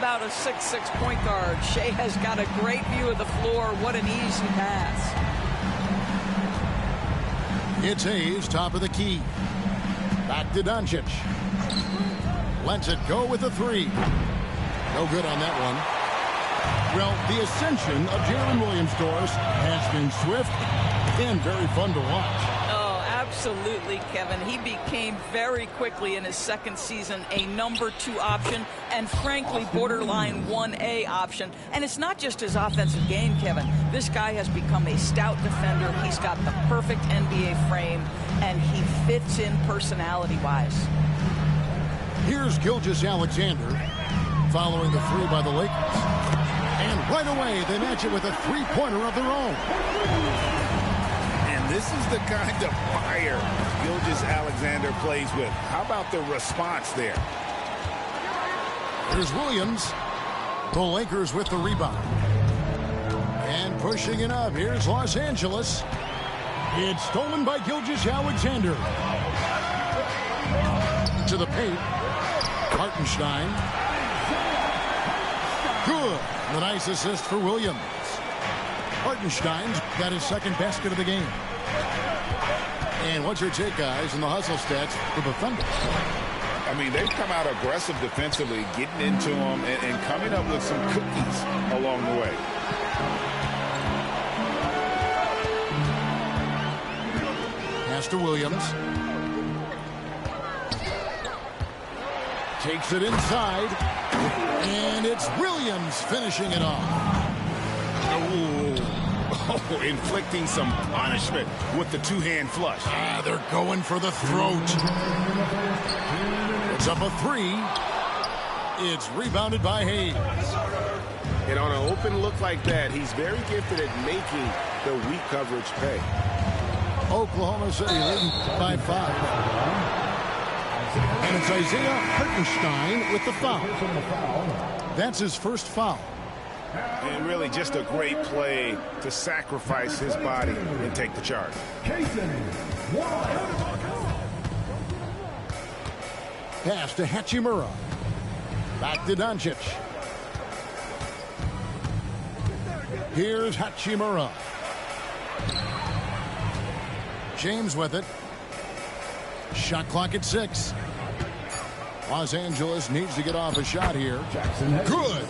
about a 6'6" point guard. Shea has got a great view of the floor. What an easy pass. It's Hayes, top of the key. Back to Doncic. Lets it go with a three. No good on that one. Well, the ascension of Jalen Williams-Goss has been swift and very fun to watch. Oh, absolutely, Kevin. He became very quickly in his second season a number 2 option and, frankly, borderline 1A option. And it's not just his offensive game, Kevin. This guy has become a stout defender. He's got the perfect NBA frame, and he fits in personality-wise. Here's Gilgeous-Alexander following the three by the Lakers. And right away, they match it with a three-pointer of their own. And this is the kind of fire Gilgeous-Alexander plays with. How about the response there? Here's Williams. The Lakers with the rebound. And pushing it up. Here's Los Angeles. It's stolen by Gilgeous-Alexander. To the paint. Hartenstein. Good. The nice assist for Williams. Hartenstein's got his second basket of the game. And what's your take, guys, in the hustle stats for the Thunder? I mean, they've come out aggressive defensively, getting into them and coming up with some cookies along the way. Pass to Williams. Takes it inside. And it's Williams finishing it off. Oh, inflicting some punishment with the two-hand flush. They're going for the throat. It's up a three. It's rebounded by Hayes. And on an open look like that, he's very gifted at making the weak coverage pay. Oklahoma City leading by 5. And it's Isaiah Hartenstein with the foul. That's his first foul. And really just a great play to sacrifice his body and take the charge. Pass to Hachimura. Back to Doncic. Here's Hachimura. James with it. Shot clock at 6. Los Angeles needs to get off a shot here. Good.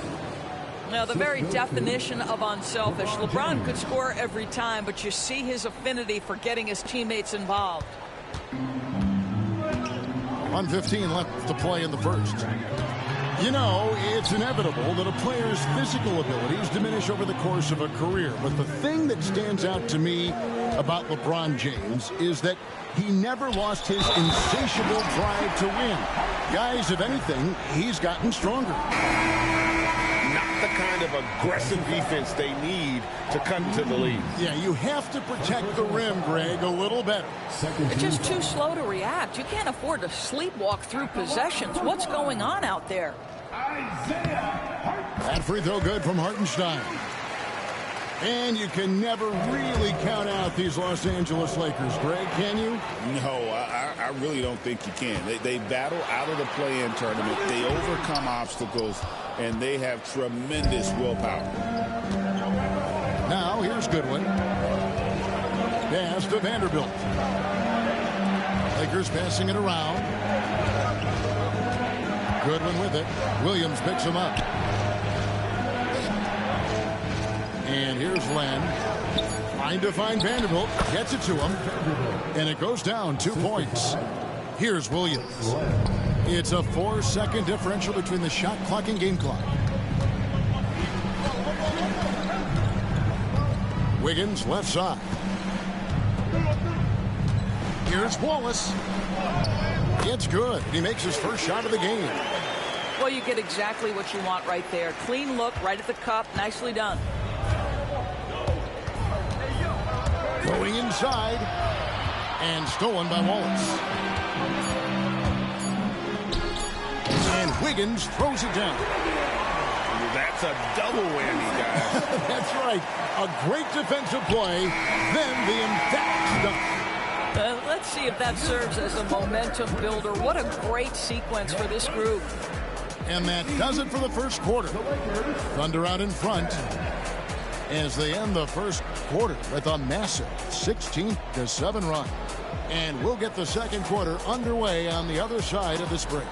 Now, the very definition of unselfish. LeBron could score every time, but you see his affinity for getting his teammates involved. 1:15 left to play in the first. You know, it's inevitable that a player's physical abilities diminish over the course of a career. But the thing that stands out to me about LeBron James is that he never lost his insatiable drive to win. Guys, if anything, he's gotten stronger. Not the kind of aggressive defense they need to come to the lead. Yeah, you have to protect the rim, Greg, a little better. It's just too slow to react. You can't afford to sleepwalk through possessions. What's going on out there? That free throw good from Hartenstein. And you can never really count out these Los Angeles Lakers, Greg, can you? No, I really don't think you can. They battle out of the play-in tournament. They overcome obstacles, and they have tremendous willpower. Now, here's Goodwin. Pass to Vanderbilt. Lakers passing it around. Goodwin with it. Williams picks him up. And here's Len. Trying to find Vanderbilt. Gets it to him. And it goes down 2 points. Here's Williams. It's a 4-second differential between the shot clock and game clock. Wiggins left side. Here's Wallace. It's good. He makes his first shot of the game. Well, you get exactly what you want right there. Clean look, right at the cup. Nicely done. Going inside. And stolen by Wallace. And Wiggins throws it down. That's a double whammy, guys. That's right. A great defensive play. Then the emphatic dunk. Let's see if that serves as a momentum builder. What a great sequence for this group. And that does it for the first quarter. Thunder out in front as they end the first quarter with a massive 16-7 run. And we'll get the second quarter underway on the other side of this break.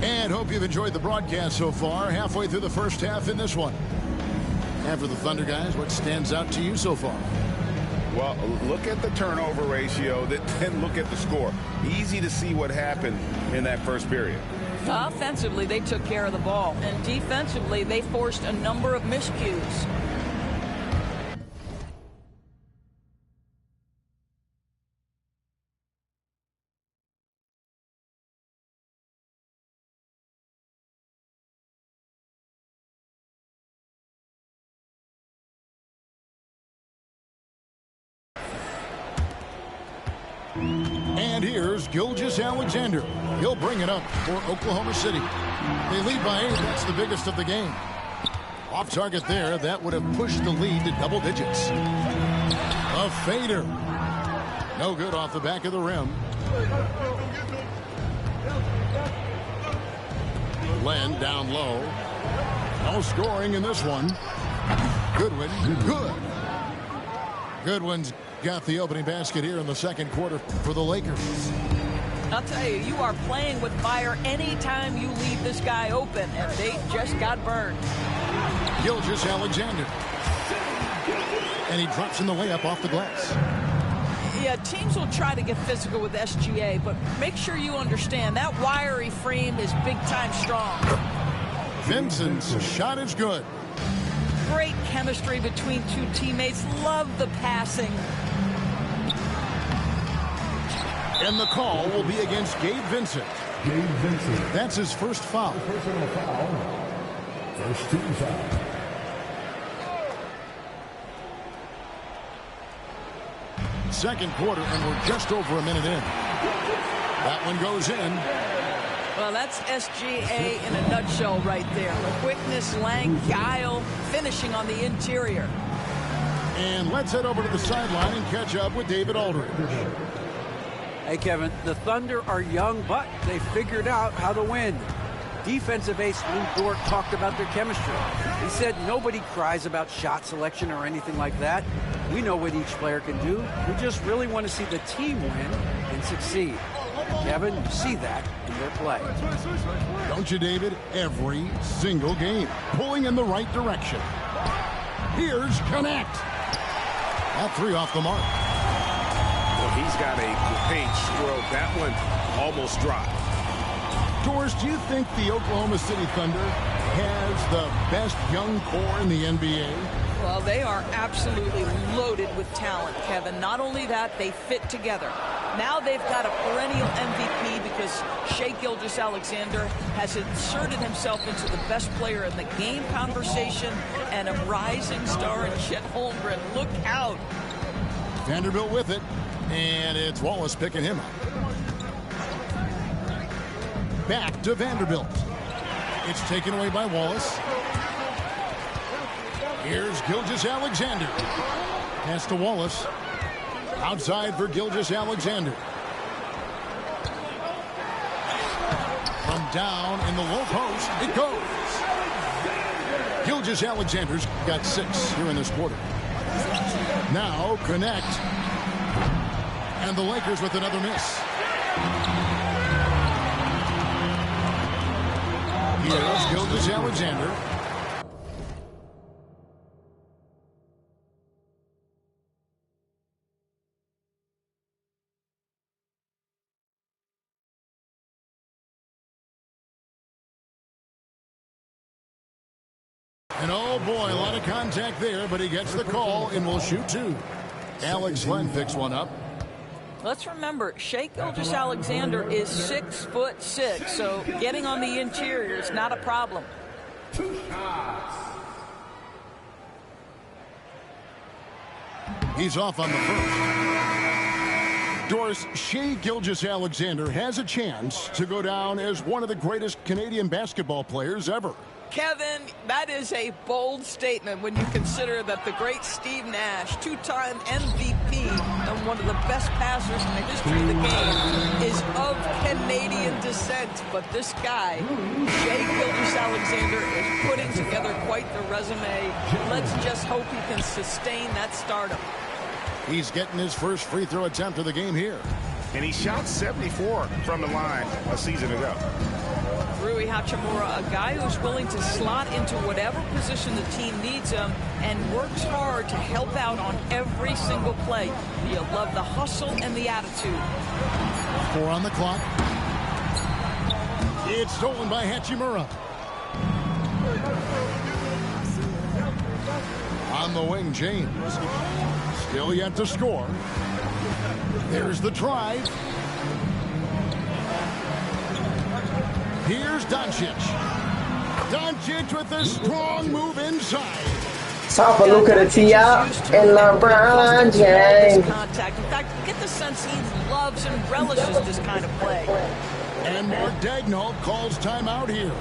And hope you've enjoyed the broadcast so far. Halfway through the first half in this one. And for the Thunder guys, what stands out to you so far? Well, look at the turnover ratio, then look at the score. Easy to see what happened in that first period. Offensively, they took care of the ball. And defensively, they forced a number of miscues. And here's Gilgeous-Alexander. He'll bring it up for Oklahoma City. They lead by 8. That's the biggest of the game. Off target there. That would have pushed the lead to double digits. A fader. No good off the back of the rim. Len down low. No scoring in this one. Goodwin. Good. Goodwin's got the opening basket here in the second quarter for the Lakers. I'll tell you, you are playing with fire anytime you leave this guy open, and they just got burned. Gilgeous-Alexander. And he drops in the layup off the glass. Yeah, teams will try to get physical with SGA, but make sure you understand that wiry frame is big-time strong. Vincent's shot is good. Great chemistry between two teammates. Love the passing. And the call will be against Gabe Vincent. Gabe Vincent. That's his first foul. Personal foul. First team foul. Second quarter, and we're just over a minute in. That one goes in. Well, that's SGA in a nutshell right there. Quickness, length, guile, finishing on the interior. And let's head over to the sideline and catch up with David Aldridge. Hey, Kevin, the Thunder are young, but they figured out how to win. Defensive ace Lou Dort talked about their chemistry. He said nobody cries about shot selection or anything like that. We know what each player can do. We just really want to see the team win and succeed. Kevin, you see that in their play. Don't you, David? Every single game. Pulling in the right direction. Here's Connect. That three off the mark. Well, he's got a great stroke. That one almost dropped. Doris, do you think the Oklahoma City Thunder has the best young core in the NBA? Well, they are absolutely loaded with talent, Kevin. Not only that, they fit together. Now they've got a perennial MVP because Shai Gilgeous-Alexander has inserted himself into the best player in the game conversation and a rising star in Chet Holmgren. Look out. Vanderbilt with it, and it's Wallace picking him up. Back to Vanderbilt. It's taken away by Wallace. Here's Gilgeous-Alexander. Pass to Wallace. Outside for Gilgeous-Alexander. From down in the low post, it goes. Gilgeous-Alexander's got 6 here in this quarter. Now Connect. And the Lakers with another miss. Here's Gilgeous-Alexander. And oh boy, a lot of contact there, but he gets the call and will shoot 2. Alex Len picks one up. Let's remember, Shai Gilgeous-Alexander is 6'6", so getting on the interior is not a problem. He's off on the first. Doris, Shai Gilgeous-Alexander has a chance to go down as one of the greatest Canadian basketball players ever. Kevin, that is a bold statement when you consider that the great Steve Nash, 2-time MVP, and one of the best passers in the history of the game, is of Canadian descent. But this guy, Shai Gilgeous-Alexander, is putting together quite the resume. Let's just hope he can sustain that stardom. He's getting his first free throw attempt of the game here. And he shot 74 from the line a season ago. Rui Hachimura, a guy who's willing to slot into whatever position the team needs him and works hard to help out on every single play. You love the hustle and the attitude. 4 on the clock. It's stolen by Hachimura. On the wing, James. Still yet to score. There's the drive. Here's Doncic. Doncic with a strong move inside. Top of Luka to T.I. and LeBron James. Contact. In fact, get the sense he loves and relishes this kind of play. And Mark Daigneault calls timeout here.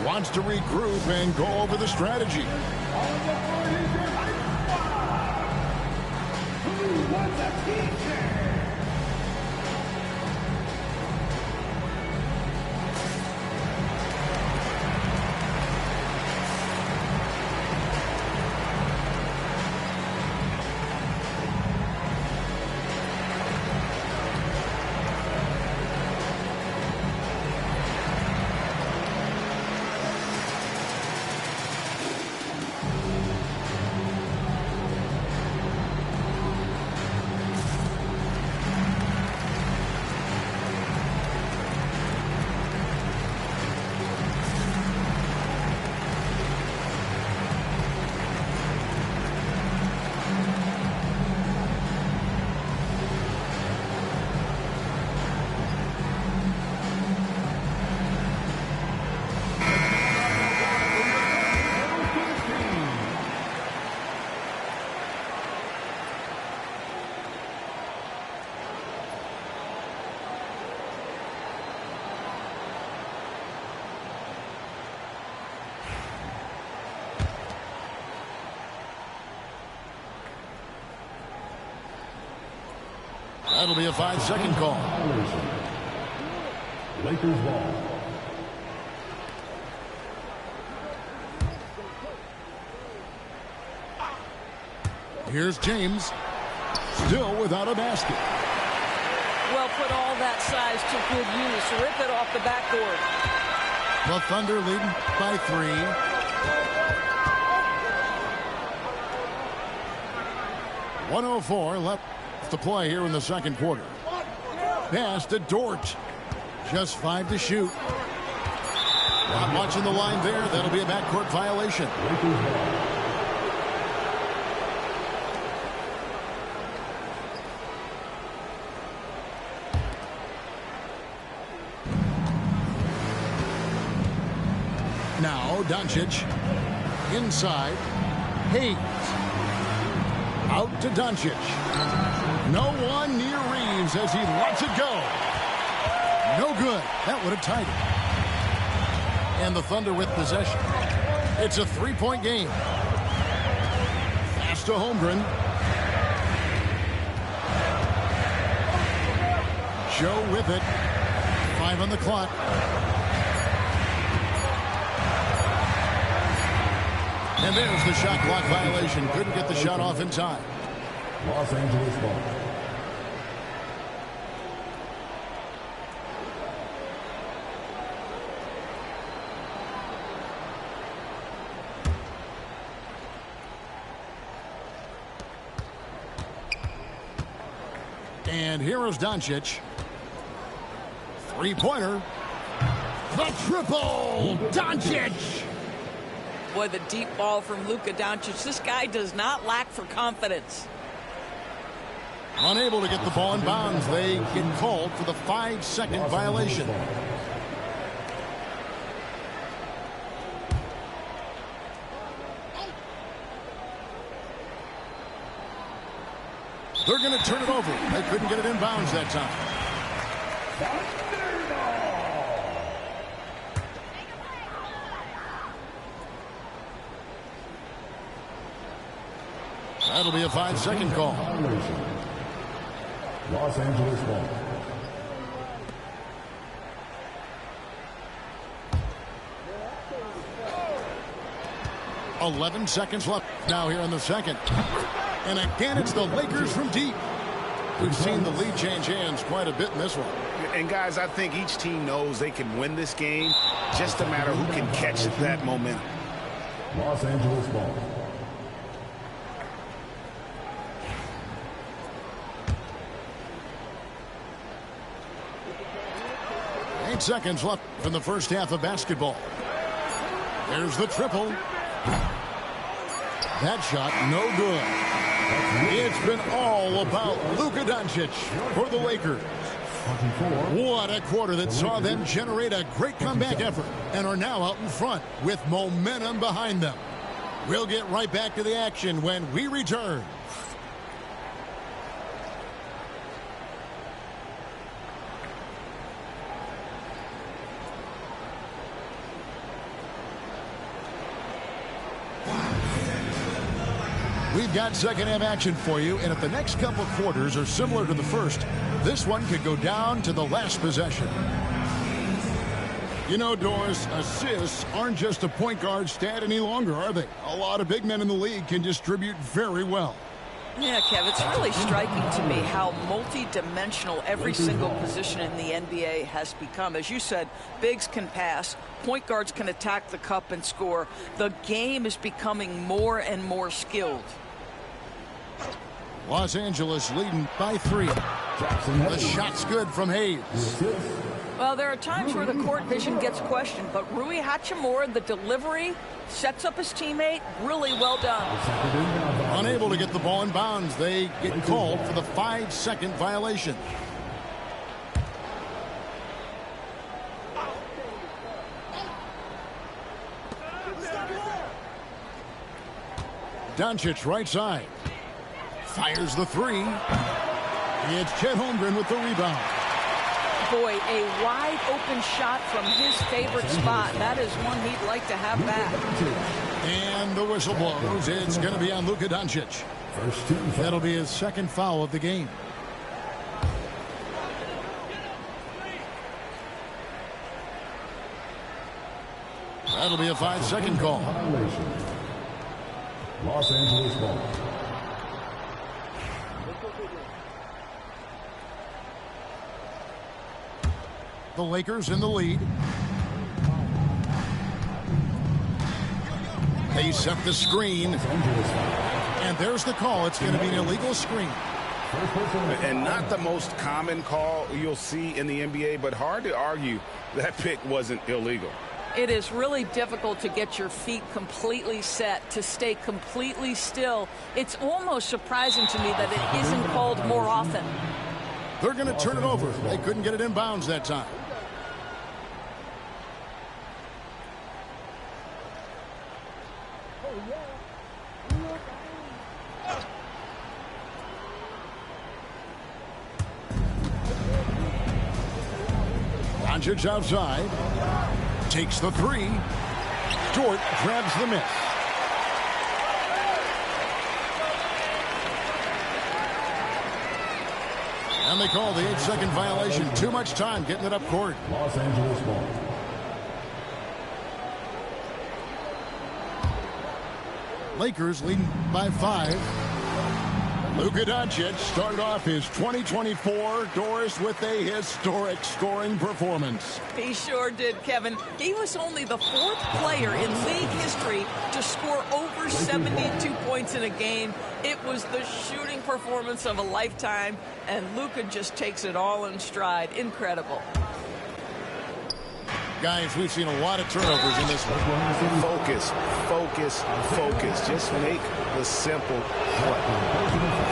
Wants to regroup and go over the strategy. That'll be a 5-second call. Lakers ball. Here's James. Still without a basket. Well, put all that size to good use. Rip it off the backboard. The Thunder leading by 3. 1:04 left to play here in the second quarter. Pass to Dort. Just 5 to shoot. Not watching the line there. That'll be a backcourt violation. Now Doncic. Inside. Hayes. Out to Doncic. No one near Reeves as he lets it go. No good. That would have tied it. And the Thunder with possession. It's a 3-point game. Pass to Holmgren. Joe with it. 5 on the clock. And there's the shot clock violation. Couldn't get the shot off in time. Los Angeles ball. And here is Doncic. 3-pointer. The triple. Doncic. Boy, the deep ball from Luka Doncic. This guy does not lack for confidence. Unable to get the ball in bounds. They get called for the 5-second violation. They're going to turn it over. They couldn't get it in bounds that time. That'll be a 5-second call. Los Angeles ball. 11 seconds left now here in the second. And again, it's the Lakers from deep. We've seen the lead change hands quite a bit in this one. And, guys, I think each team knows they can win this game. Just a matter who can catch that momentum. Los Angeles ball. Eight seconds left from the first half of basketball. There's the triple. That shot, no good. It's been all about Luka Doncic for the Lakers. What a quarter that saw them generate a great comeback effort and are now out in front with momentum behind them. We'll get right back to the action when we return. We've got second half action for you, and if the next couple quarters are similar to the first, this one could go down to the last possession. You know, Doris, assists aren't just a point guard stat any longer, are they? A lot of big men in the league can distribute very well. Yeah, Kev, it's really striking to me how multi-dimensional every single position in the NBA has become. As you said, bigs can pass, point guards can attack the cup and score. The game is becoming more and more skilled. Los Angeles leading by 3. The shot's good from Hayes. Well, there are times where the court vision gets questioned, but Rui Hachimura, the delivery, sets up his teammate. Really well done. Unable to get the ball in bounds. They get called for the 5-second violation. Doncic right side. Fires the 3. It's Chet Holmgren with the rebound. Boy, a wide open shot from his favorite spot. That is one he'd like to have back. And the whistle blows. It's going to be on Luka Doncic. That'll be his second foul of the game. That'll be a 5-second call. Los Angeles ball. The Lakers in the lead. They set the screen. And there's the call. It's going to be an illegal screen. And not the most common call you'll see in the NBA, but hard to argue that pick wasn't illegal. It is really difficult to get your feet completely set, to stay completely still. It's almost surprising to me that it isn't called more often. They're going to turn it over. They couldn't get it in bounds that time. Doncic outside. Takes the 3. Dort grabs the miss. And they call the 8-second violation. Too much time getting it up court. Los Angeles ball. Lakers leading by 5. Luka Doncic started off his 2024 Doris with a historic scoring performance. He sure did, Kevin. He was only the 4th player in league history to score over 72 points in a game. It was the shooting performance of a lifetime, and Luka just takes it all in stride. Incredible. Guys, we've seen a lot of turnovers in this one. Focus, focus, focus. Just make the simple play.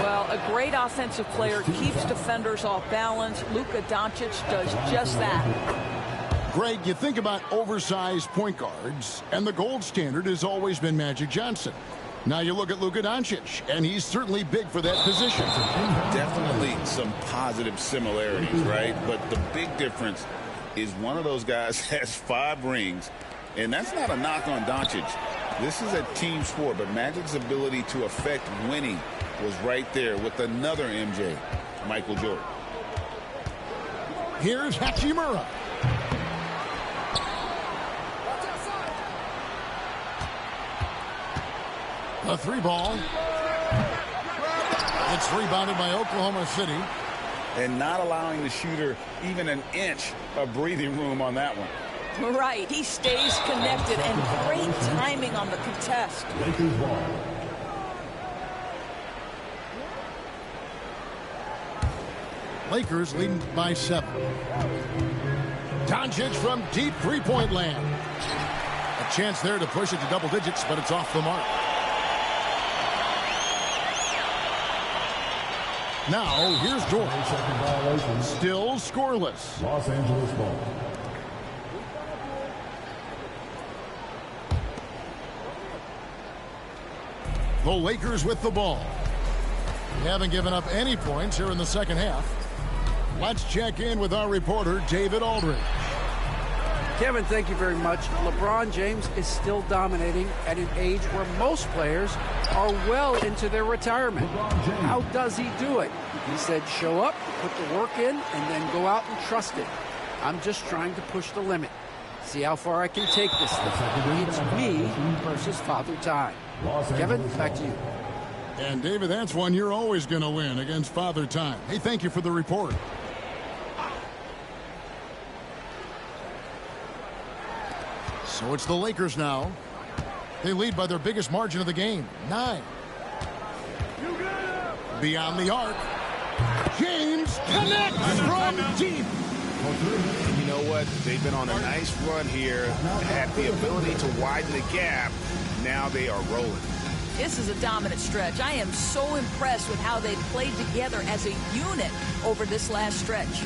Well, a great offensive player keeps defenders off balance. Luka Doncic does just that. Greg, you think about oversized point guards, and the gold standard has always been Magic Johnson. Now you look at Luka Doncic, and he's certainly big for that position. Definitely some positive similarities, right? But the big difference is one of those guys has 5 rings, and that's not a knock on Doncic. This is a team sport, but Magic's ability to affect winning was right there with another MJ. Michael Jordan. Here's Hachimura. A 3-ball. It's rebounded by Oklahoma City. And not allowing the shooter even an inch of breathing room on that one. Right. He stays connected, and great timing on the contest. Lakers ball. Lakers leading by 7. Doncic from deep three-point land. A chance there to push it to double digits, but it's off the mark. Now, here's George. Second violation. Still scoreless. Los Angeles ball. The Lakers with the ball. They haven't given up any points here in the second half. Let's check in with our reporter, David Aldridge. Kevin, thank you very much. LeBron James is still dominating at an age where most players are well into their retirement. How does he do it? He said, show up, put the work in, and then go out and trust it. I'm just trying to push the limit. See how far I can take this thing. It's me versus Father Time. Kevin, back to you. And David, that's one you're always going to win against Father Time. Hey, thank you for the report. So it's the Lakers now. They lead by their biggest margin of the game, 9. Beyond the arc. James connects from deep. And you know what? They've been on a nice run here, had the ability to widen the gap. Now they are rolling. This is a dominant stretch. I am so impressed with how they played together as a unit over this last stretch.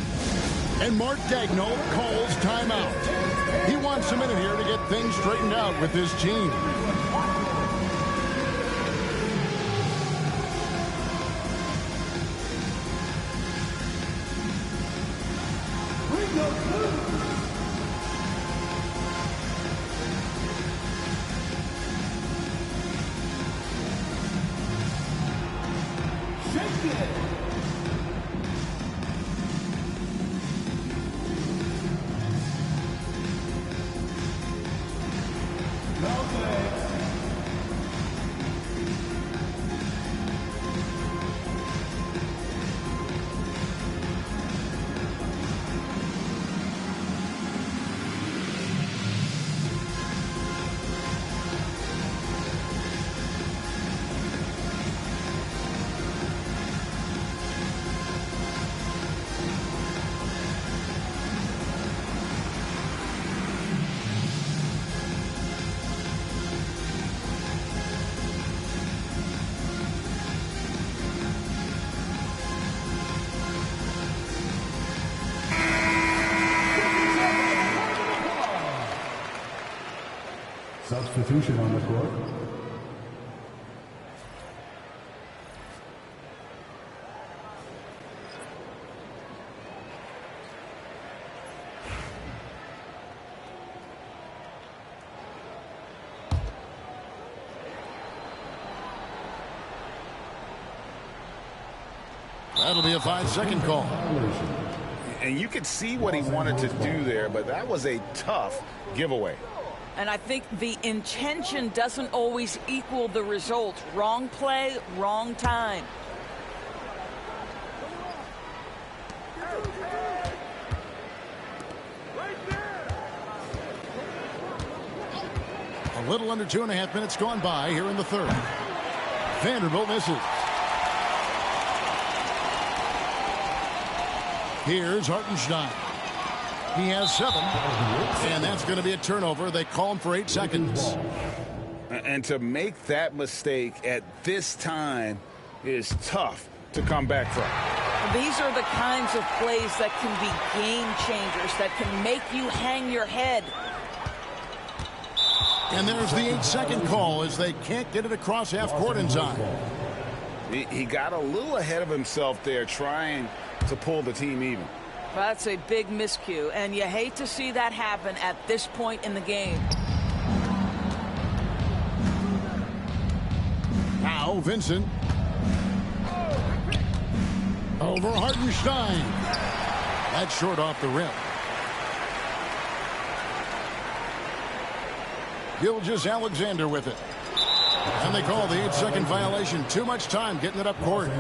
And Mark Daigneault calls timeout. He wants a minute here to get things straightened out with his team. Substitution on the court. That'll be a 5-second call. And you could see what he wanted to do there, but that was a tough giveaway. And I think the intention doesn't always equal the result. Wrong play, wrong time. A little under 2.5 minutes gone by here in the third. Vanderbilt misses. Here's Hartenstein. He has 7, and that's going to be a turnover. They call him for 8 seconds. And to make that mistake at this time is tough to come back from. These are the kinds of plays that can be game changers, that can make you hang your head. And there's the 8-second call as they can't get it across half court in time. He got a little ahead of himself there trying to pull the team even. That's a big miscue, and you hate to see that happen at this point in the game. Now Vincent. Over Hartenstein. That's short off the rim. Gilgeous-Alexander with it. And they call the 8-second violation. Too much time getting it up court.